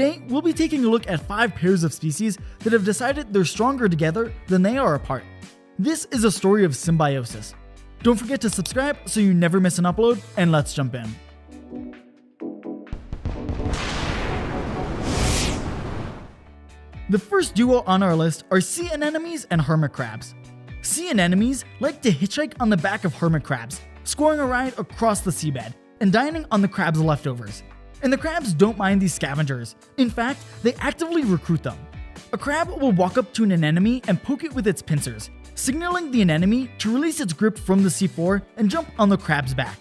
Today, we'll be taking a look at 5 pairs of species that have decided they're stronger together than they are apart. This is a story of symbiosis. Don't forget to subscribe so you never miss an upload, and let's jump in. The first duo on our list are sea anemones and hermit crabs. Sea anemones like to hitchhike on the back of hermit crabs, scoring a ride across the seabed and dining on the crab's leftovers. And the crabs don't mind these scavengers. In fact, they actively recruit them. A crab will walk up to an anemone and poke it with its pincers, signaling the anemone to release its grip from the seafloor and jump on the crab's back.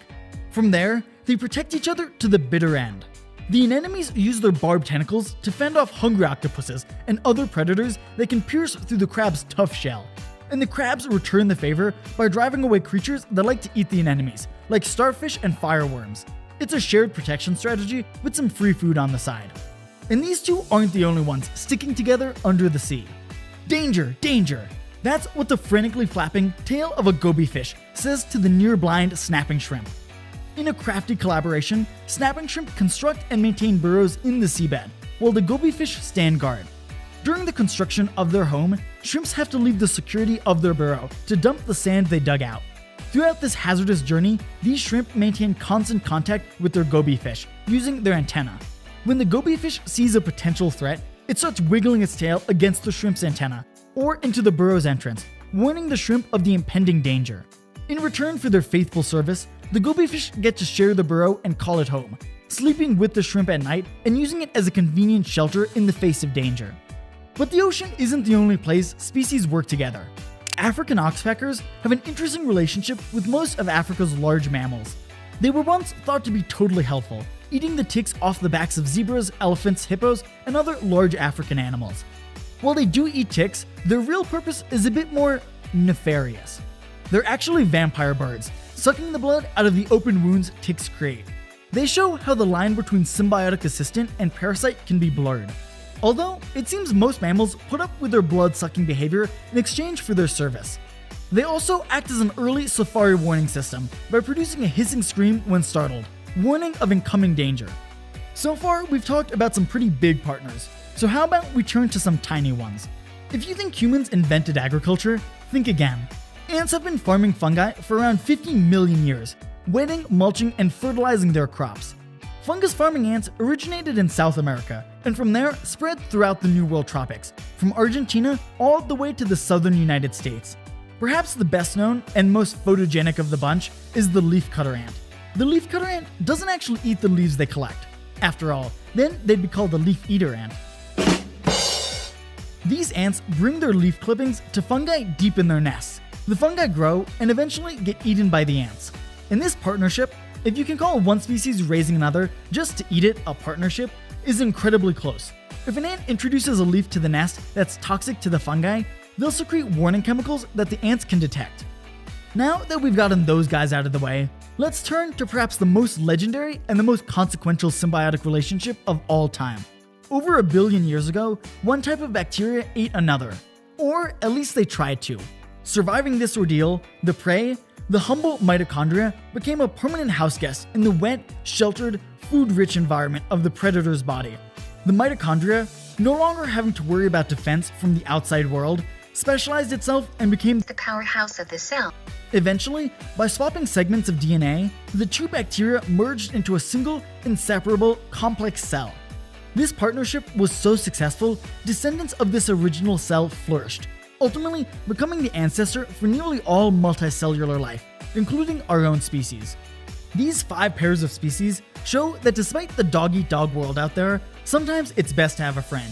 From there, they protect each other to the bitter end. The anemones use their barbed tentacles to fend off hungry octopuses and other predators that can pierce through the crab's tough shell. And the crabs return the favor by driving away creatures that like to eat the anemones, like starfish and fireworms. It's a shared protection strategy with some free food on the side. And these two aren't the only ones sticking together under the sea. Danger, danger! That's what the frantically flapping tail of a goby fish says to the near-blind snapping shrimp. In a crafty collaboration, snapping shrimp construct and maintain burrows in the seabed, while the goby fish stand guard. During the construction of their home, shrimps have to leave the security of their burrow to dump the sand they dug out. Throughout this hazardous journey, these shrimp maintain constant contact with their goby fish, using their antenna. When the goby fish sees a potential threat, it starts wiggling its tail against the shrimp's antenna, or into the burrow's entrance, warning the shrimp of the impending danger. In return for their faithful service, the goby fish get to share the burrow and call it home, sleeping with the shrimp at night and using it as a convenient shelter in the face of danger. But the ocean isn't the only place species work together. African oxfactors have an interesting relationship with most of Africa's large mammals. They were once thought to be totally helpful, eating the ticks off the backs of zebras, elephants, hippos, and other large African animals. While they do eat ticks, their real purpose is a bit more nefarious. They're actually vampire birds, sucking the blood out of the open wounds ticks create. They show how the line between symbiotic assistant and parasite can be blurred. Although, it seems most mammals put up with their blood-sucking behavior in exchange for their service. They also act as an early safari warning system by producing a hissing scream when startled, warning of incoming danger. So far, we've talked about some pretty big partners, so how about we turn to some tiny ones? If you think humans invented agriculture, think again. Ants have been farming fungi for around 50 million years, wetting, mulching, and fertilizing their crops. Fungus farming ants originated in South America, and from there spread throughout the New World tropics, from Argentina all the way to the southern United States. Perhaps the best known and most photogenic of the bunch is the leafcutter ant. The leafcutter ant doesn't actually eat the leaves they collect. After all, then they'd be called the leaf eater ant. These ants bring their leaf clippings to fungi deep in their nests. The fungi grow and eventually get eaten by the ants. In this partnership, if you can call one species raising another just to eat it a partnership, is incredibly close. If an ant introduces a leaf to the nest that's toxic to the fungi, they'll secrete warning chemicals that the ants can detect. Now that we've gotten those guys out of the way, let's turn to perhaps the most legendary and the most consequential symbiotic relationship of all time. Over 1 billion years ago, one type of bacteria ate another, or at least they tried to. Surviving this ordeal, the prey, the humble mitochondria, became a permanent house guest in the wet, sheltered, food-rich environment of the predator's body. The mitochondria, no longer having to worry about defense from the outside world, specialized itself and became the powerhouse of the cell. Eventually, by swapping segments of DNA, the two bacteria merged into a single, inseparable, complex cell. This partnership was so successful, descendants of this original cell flourished, ultimately becoming the ancestor for nearly all multicellular life, including our own species. These 5 pairs of species show that despite the dog-eat-dog world out there, sometimes it's best to have a friend.